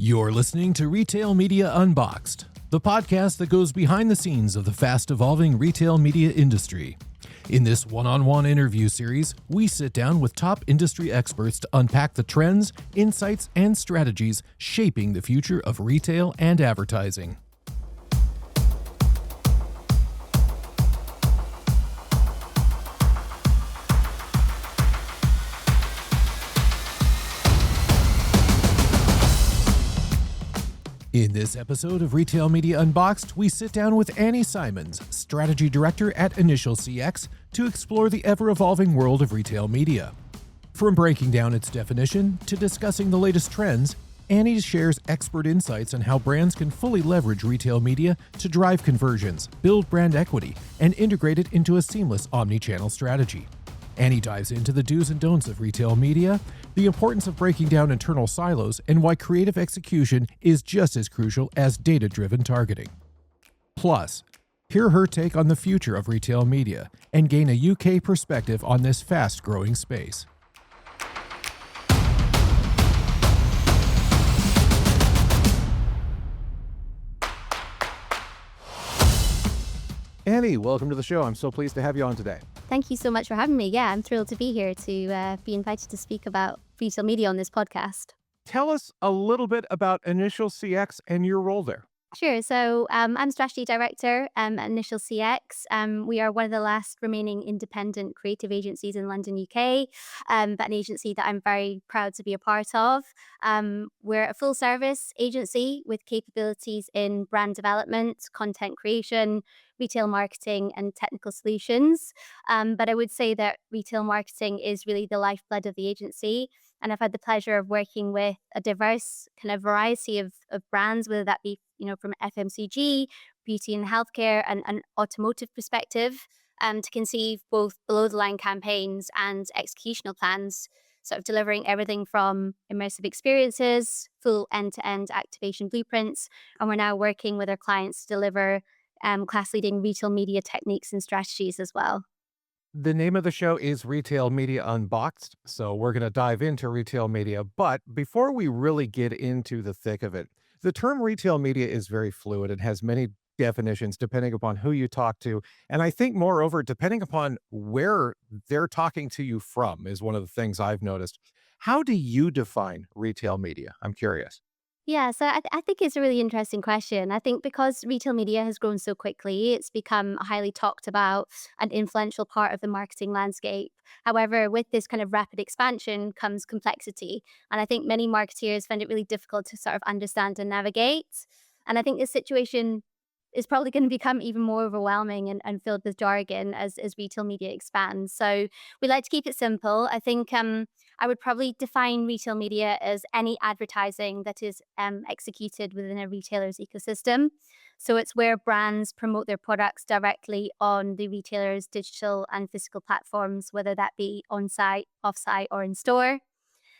You're listening to Retail Media Unboxed, the podcast that goes behind the scenes of the fast-evolving retail media industry. In this one-on-one interview series, we sit down with top industry experts to unpack the trends, insights, and strategies shaping the future of retail and advertising. In this episode of Retail Media Unboxed, we sit down with Annie Symonds, Strategy Director at Initial CX, to explore the ever-evolving world of retail media. From breaking down its definition to discussing the latest trends, Annie shares expert insights on how brands can fully leverage retail media to drive conversions, build brand equity, and integrate it into a seamless omnichannel strategy. Annie dives into the do's and don'ts of retail media, the importance of breaking down internal silos, and why creative execution is just as crucial as data-driven targeting. Plus, hear her take on the future of retail media and gain a UK perspective on this fast-growing space. Annie, welcome to the show. I'm so pleased to have you on today. Thank you so much for having me. Yeah, I'm thrilled to be here to be invited to speak about retail media on this podcast. Tell us a little bit about Initial CX and your role there. Sure. So I'm Strategy Director at Initial CX. We are one of the last remaining independent creative agencies in London, UK, but an agency that I'm very proud to be a part of. We're a full service agency with capabilities in brand development, content creation, retail marketing, and technical solutions. But I would say that retail marketing is really the lifeblood of the agency. And I've had the pleasure of working with a diverse kind of variety of brands, whether that be, from FMCG, beauty and healthcare, and an automotive perspective, to conceive both below the line campaigns and executional plans, sort of delivering everything from immersive experiences, full end-to-end activation blueprints. And we're now working with our clients to deliver class-leading retail media techniques and strategies as well. The name of the show is Retail Media Unboxed, so we're going to dive into retail media. But before we really get into the thick of it, the term retail media is very fluid. It has many definitions depending upon who you talk to. And I think, moreover, depending upon where they're talking to you from is one of the things I've noticed. How do you define retail media? I'm curious. Yeah, so I think it's a really interesting question. I think because retail media has grown so quickly, it's become a highly talked about and influential part of the marketing landscape. However, with this kind of rapid expansion comes complexity. And I think many marketeers find it really difficult to sort of understand and navigate. And I think this situation is probably going to become even more overwhelming and filled with jargon as retail media expands. So we like to keep it simple. I think I would probably define retail media as any advertising that is executed within a retailer's ecosystem. So it's where brands promote their products directly on the retailer's digital and physical platforms, whether that be on-site, off-site, or in store.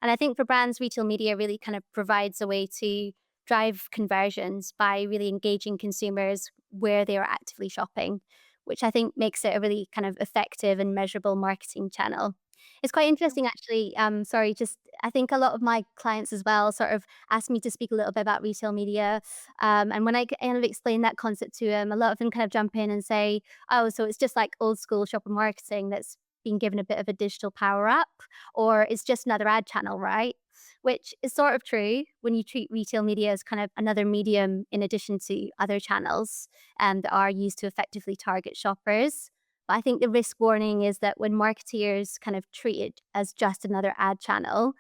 And I think for brands, retail media really kind of provides a way to drive conversions by really engaging consumers where they are actively shopping, which I think makes it a really kind of effective and measurable marketing channel. It's quite interesting, actually. I think a lot of my clients as well sort of ask me to speak a little bit about retail media. And when I kind of explain that concept to them, a lot of them kind of jump in and say, oh, so it's just like old school shopper marketing that's been given a bit of a digital power up, or it's just another ad channel, right? Which is sort of true when you treat retail media as kind of another medium in addition to other channels that are used to effectively target shoppers. But I think the risk warning is that when marketeers kind of treat it as just another ad channel,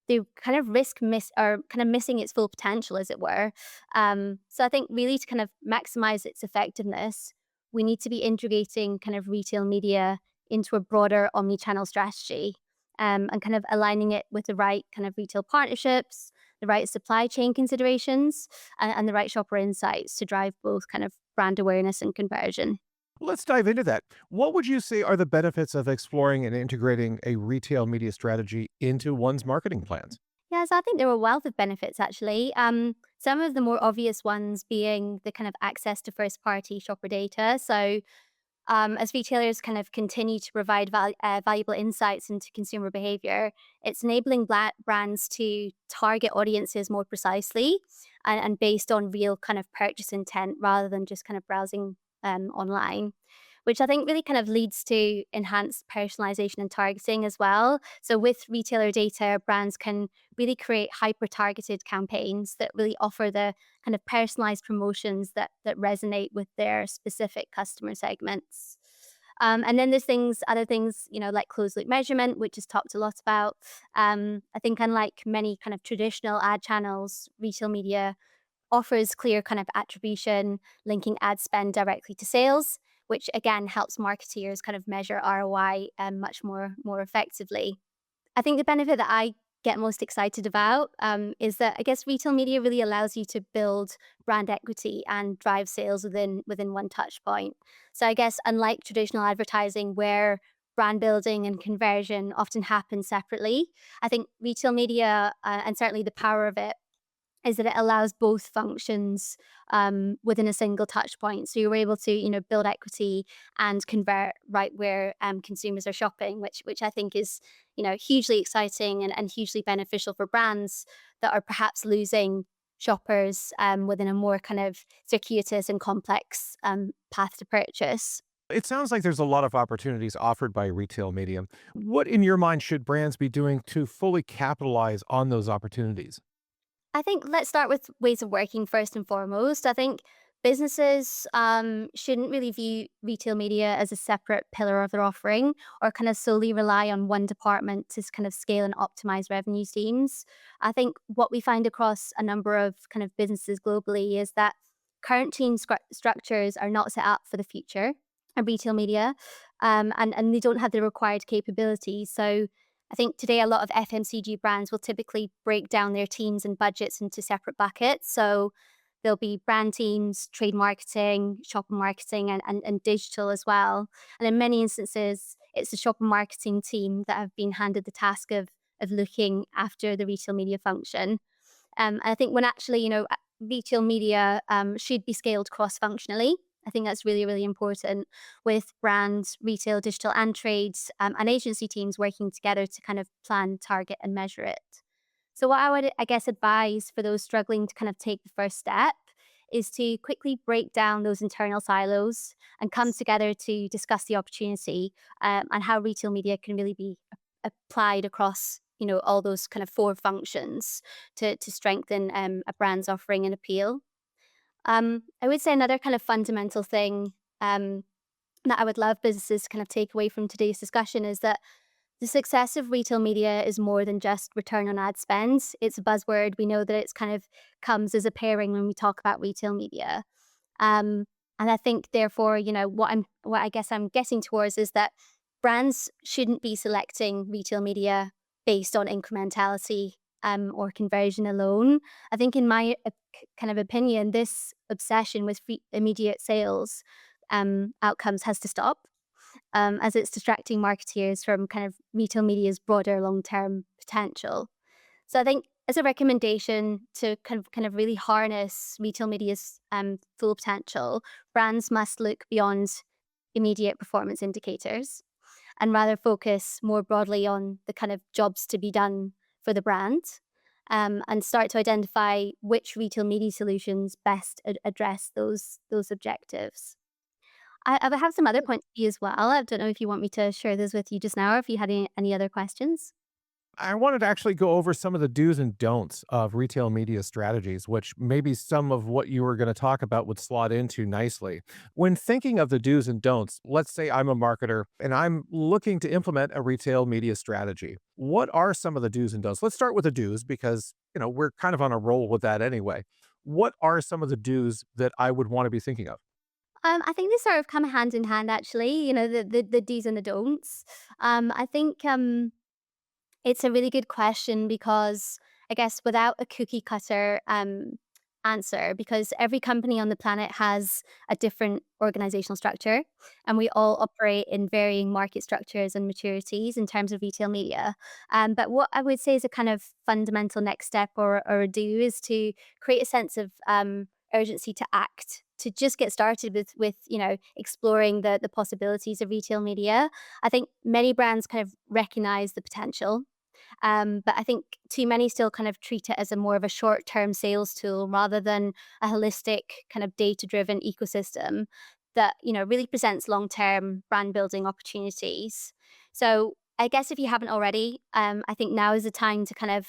they kind of risk missing its full potential, as it were. So I think really to kind of maximize its effectiveness, we need to be integrating kind of retail media into a broader omnichannel strategy. And kind of aligning it with the right kind of retail partnerships, the right supply chain considerations, and the right shopper insights to drive both kind of brand awareness and conversion. Let's dive into that. What would you say are the benefits of exploring and integrating a retail media strategy into one's marketing plans? Yeah, so I think there are a wealth of benefits, actually. Some of the more obvious ones being the kind of access to first-party shopper data. So As retailers kind of continue to provide valuable insights into consumer behavior, it's enabling brands to target audiences more precisely and based on real kind of purchase intent rather than just kind of browsing online, which I think really kind of leads to enhanced personalization and targeting as well. So, with retailer data, brands can really create hyper targeted campaigns that really offer the kind of personalized promotions that resonate with their specific customer segments. And then there's other things, like closed loop measurement, which is talked a lot about. I think unlike many kind of traditional ad channels, retail media offers clear kind of attribution, linking ad spend directly to sales, which again helps marketeers kind of measure ROI much more effectively. I think the benefit that I get most excited about is that I guess retail media really allows you to build brand equity and drive sales within one touch point. So I guess unlike traditional advertising where brand building and conversion often happen separately, I think retail media and certainly the power of it is that it allows both functions within a single touch point. So you're able to, build equity and convert right where consumers are shopping, which I think is, hugely exciting and hugely beneficial for brands that are perhaps losing shoppers within a more kind of circuitous and complex path to purchase. It sounds like there's a lot of opportunities offered by retail media. What, in your mind, should brands be doing to fully capitalize on those opportunities? I think let's start with ways of working first and foremost. I think businesses shouldn't really view retail media as a separate pillar of their offering or kind of solely rely on one department to kind of scale and optimize revenue streams. I think what we find across a number of kind of businesses globally is that current team structures are not set up for the future of retail media, and they don't have the required capabilities. So I think today a lot of FMCG brands will typically break down their teams and budgets into separate buckets. So there'll be brand teams, trade marketing, shopper marketing, and digital as well. And in many instances, it's the shopper marketing team that have been handed the task of looking after the retail media function. And I think when actually, retail media should be scaled cross functionally. I think that's really, really important with brands, retail, digital, and trades and agency teams working together to kind of plan, target, and measure it. So, what I would, I guess, advise for those struggling to kind of take the first step is to quickly break down those internal silos and come together to discuss the opportunity and how retail media can really be applied across all those kind of four functions to strengthen a brand's offering and appeal. I would say another kind of fundamental thing that I would love businesses to kind of take away from today's discussion is that the success of retail media is more than just return on ad spend. It's a buzzword. We know that it's kind of comes as a pairing when we talk about retail media. And I think therefore, what I guess I'm getting towards is that brands shouldn't be selecting retail media based on incrementality or conversion alone. I think in my kind of opinion, this obsession with immediate sales outcomes has to stop as it's distracting marketeers from kind of retail media's broader long-term potential. So I think as a recommendation to kind of really harness retail media's full potential, brands must look beyond immediate performance indicators and rather focus more broadly on the kind of jobs to be done for the brand and start to identify which retail media solutions best address those objectives. I have some other points for you as well. I don't know if you want me to share this with you just now or if you had any other questions. I wanted to actually go over some of the do's and don'ts of retail media strategies, which maybe some of what you were going to talk about would slot into nicely. When thinking of the do's and don'ts, let's say I'm a marketer and I'm looking to implement a retail media strategy. What are some of the do's and don'ts? Let's start with the do's because, we're kind of on a roll with that anyway. What are some of the do's that I would want to be thinking of? I think they sort of come hand in hand, actually. The do's and the don'ts. I think it's a really good question because I guess without a cookie cutter answer, because every company on the planet has a different organizational structure and we all operate in varying market structures and maturities in terms of retail media. But what I would say is a kind of fundamental next step or a do is to create a sense of urgency to act, to just get started with exploring the possibilities of retail media. I think many brands kind of recognize the potential, but I think too many still kind of treat it as a more of a short-term sales tool rather than a holistic kind of data-driven ecosystem that, really presents long-term brand building opportunities. So I guess if you haven't already, I think now is the time to kind of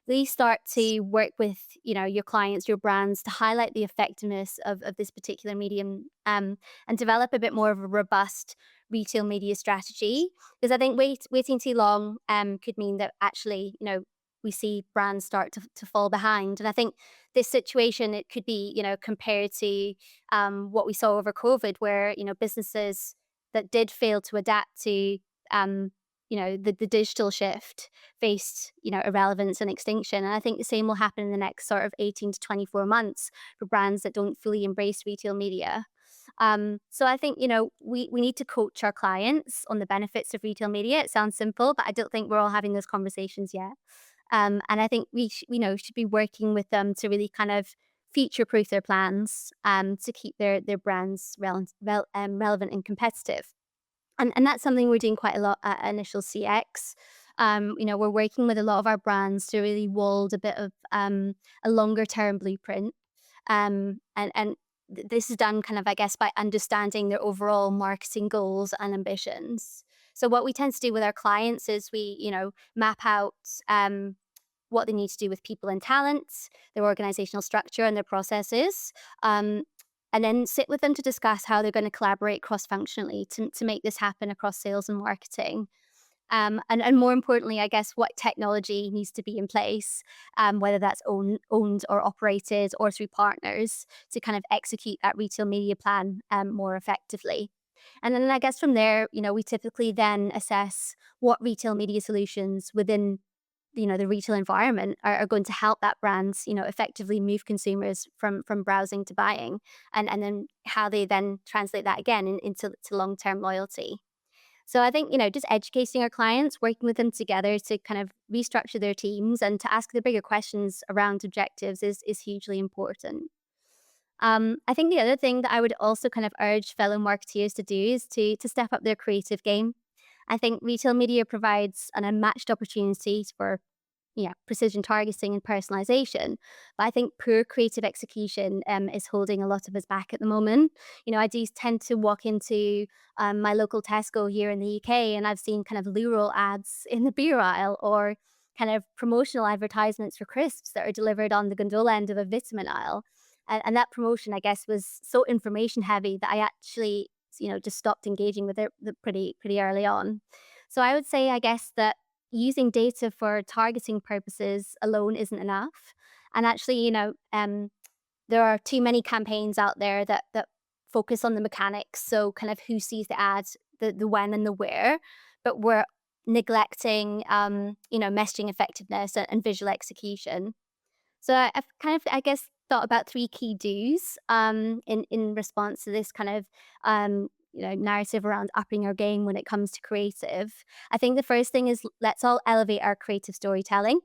really start to work with, your clients, your brands to highlight the effectiveness of this particular medium, and develop a bit more of a robust retail media strategy, because I think waiting too long could mean that actually, we see brands start to fall behind. And I think this situation, it could be, compared to what we saw over COVID, where, businesses that did fail to adapt to, um, the digital shift faced, irrelevance and extinction. And I think the same will happen in the next sort of 18 to 24 months for brands that don't fully embrace retail media. So I think, we need to coach our clients on the benefits of retail media. It sounds simple, but I don't think we're all having those conversations yet. And I think should be working with them to really kind of future proof their plans, to keep their brands relevant and competitive. And that's something we're doing quite a lot at Initial CX. We're working with a lot of our brands to really mold a bit of a longer term blueprint. This is done kind of, I guess, by understanding their overall marketing goals and ambitions. So what we tend to do with our clients is we, map out what they need to do with people and talent, their organizational structure and their processes. And then sit with them to discuss how they're going to collaborate cross functionally to make this happen across sales and marketing. And more importantly, I guess, what technology needs to be in place, whether that's owned or operated or through partners, to kind of execute that retail media plan more effectively. And then I guess from there, we typically then assess what retail media solutions within the retail environment are going to help that brand, effectively move consumers from browsing to buying, and then how they then translate that again into long-term loyalty. So I think, just educating our clients, working with them together to kind of restructure their teams and to ask the bigger questions around objectives is hugely important. I think the other thing that I would also kind of urge fellow marketeers to do is to step up their creative game. I think retail media provides an unmatched opportunity for, yeah, precision targeting and personalization. But I think poor creative execution is holding a lot of us back at the moment. I do tend to walk into my local Tesco here in the UK, and I've seen kind of lure ads in the beer aisle, or kind of promotional advertisements for crisps that are delivered on the gondola end of a vitamin aisle. And that promotion, I guess, was so information heavy that I actually, just stopped engaging with it pretty early on. So I would say, I guess, that using data for targeting purposes alone isn't enough. And actually, there are too many campaigns out there that focus on the mechanics. So kind of who sees the ads, the when and the where, but we're neglecting, messaging effectiveness and visual execution. So I've kind of, I guess, thought about three key do's in response to this kind of narrative around upping our game when it comes to creative. I think the first thing is, let's all elevate our creative storytelling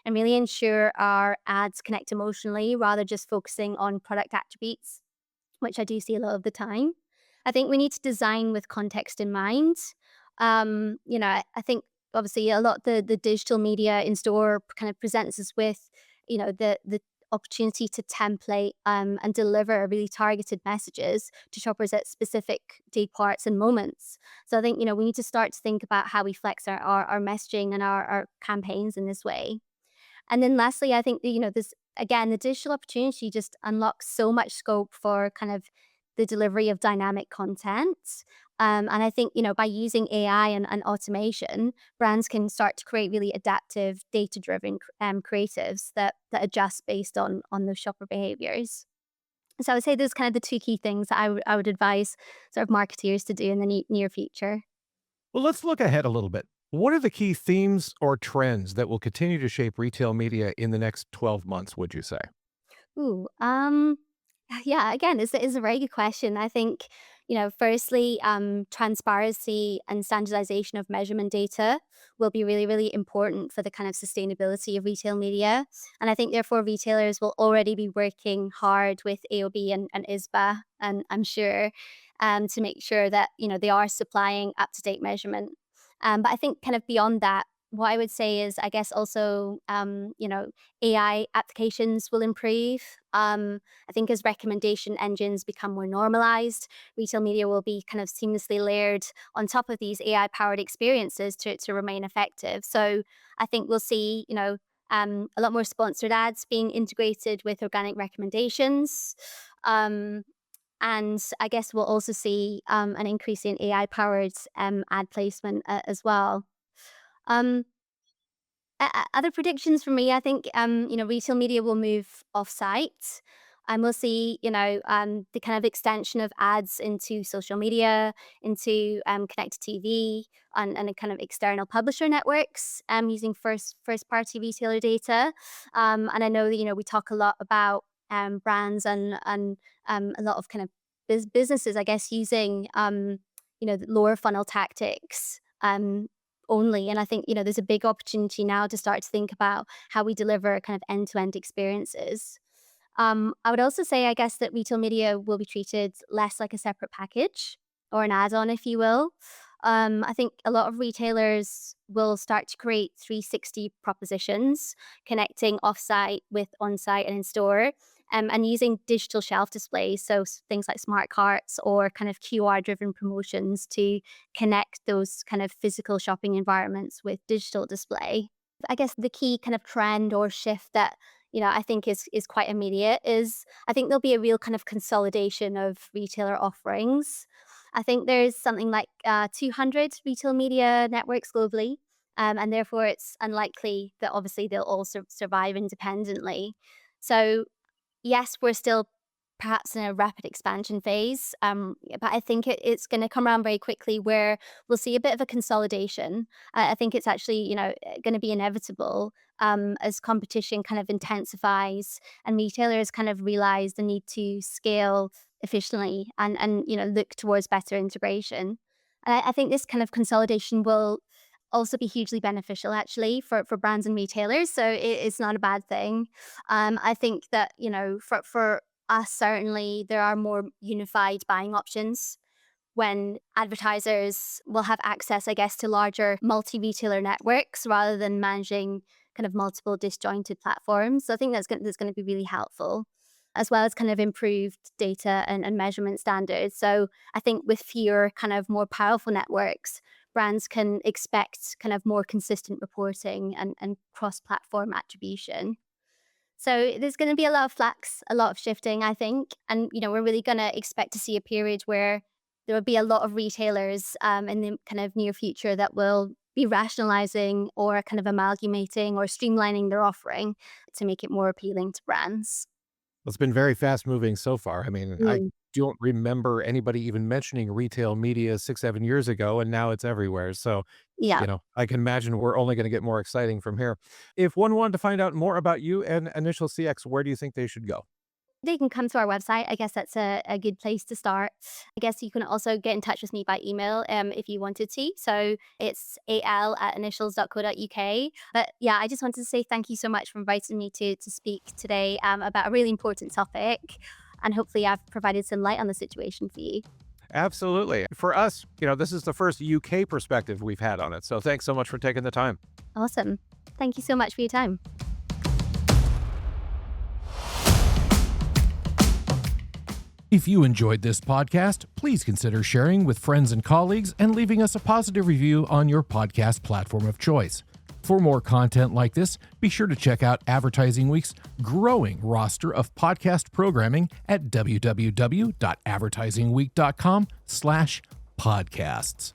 and really ensure our ads connect emotionally rather just focusing on product attributes, which I do see a lot of the time. I think we need to design with context in mind. I think obviously a lot the digital media in store kind of presents us with, the opportunity to template and deliver really targeted messages to shoppers at specific day parts and moments. So I think, we need to start to think about how we flex our messaging and our campaigns in this way. And then lastly, I think that, this again, the digital opportunity just unlocks so much scope for kind of the delivery of dynamic content. And I think, by using AI and automation, brands can start to create really adaptive, data-driven creatives that adjust based on those shopper behaviors. So I would say those kind of the two key things that I would advise sort of marketeers to do in the near future. Well, let's look ahead a little bit. What are the key themes or trends that will continue to shape retail media in the next 12 months, would you say? Ooh, yeah, again, it's a very good question. I think, Firstly, transparency and standardization of measurement data will be really, really important for the kind of sustainability of retail media. And I think, therefore, retailers will already be working hard with AOB and ISBA, and I'm sure, to make sure that, they are supplying up-to-date measurement. But I think kind of beyond that, what I would say is, I guess also, AI applications will improve. I think as recommendation engines become more normalized, retail media will be kind of seamlessly layered on top of these AI powered experiences to remain effective. So I think we'll see, a lot more sponsored ads being integrated with organic recommendations. And I guess we'll also see an increase in AI powered ad placement as well. Um, Other predictions for me, I think, retail media will move off-site, and we'll see, the kind of extension of ads into social media, into connected TV, and a kind of external publisher networks, using first-party retailer data. And I know that, we talk a lot about brands and a lot of kind of businesses, I guess, using the lower funnel tactics. Only. And I think, there's a big opportunity now to start to think about how we deliver kind of end-to-end experiences. I would also say, I guess, that retail media will be treated less like a separate package or an add-on, if you will. I think a lot of retailers will start to create 360 propositions, connecting offsite with onsite and in-store, and using digital shelf displays, so things like smart carts or kind of QR-driven promotions to connect those kind of physical shopping environments with digital display. I guess the key kind of trend or shift that, I think is quite immediate is I think there'll be a real kind of consolidation of retailer offerings. I think there's something like 200 retail media networks globally, and therefore it's unlikely that obviously they'll all survive independently. So yes, we're still perhaps in a rapid expansion phase, but I think it's going to come around very quickly where we'll see a bit of a consolidation. I think it's actually, going to be inevitable as competition kind of intensifies and retailers kind of realize the need to scale efficiently and look towards better integration. And I think this kind of consolidation will also be hugely beneficial actually for brands and retailers. So it's not a bad thing. I think that, for us, certainly there are more unified buying options when advertisers will have access, I guess, to larger multi-retailer networks rather than managing kind of multiple disjointed platforms. So I think that's going to be really helpful, as well as kind of improved data and measurement standards. So I think with fewer kind of more powerful networks, brands can expect kind of more consistent reporting and cross-platform attribution. So there's going to be a lot of flux, a lot of shifting, I think. And, we're really going to expect to see a period where there will be a lot of retailers in the kind of near future that will be rationalizing or kind of amalgamating or streamlining their offering to make it more appealing to brands. It's been very fast moving so far. I mean, I don't remember anybody even mentioning retail media 6, 7 years ago, and now it's everywhere. So, Yeah. I can imagine we're only going to get more exciting from here. If one wanted to find out more about you and Initial CX, where do you think they should go? They can come to our website. I guess that's a good place to start. I guess you can also get in touch with me by email if you wanted to. So it's al@initials.co.uk. But yeah, I just wanted to say thank you so much for inviting me to speak today about a really important topic. And hopefully I've provided some light on the situation for you. Absolutely. For us, this is the first UK perspective we've had on it. So thanks so much for taking the time. Awesome. Thank you so much for your time. If you enjoyed this podcast, please consider sharing with friends and colleagues and leaving us a positive review on your podcast platform of choice. For more content like this, be sure to check out Advertising Week's growing roster of podcast programming at www.advertisingweek.com/podcasts.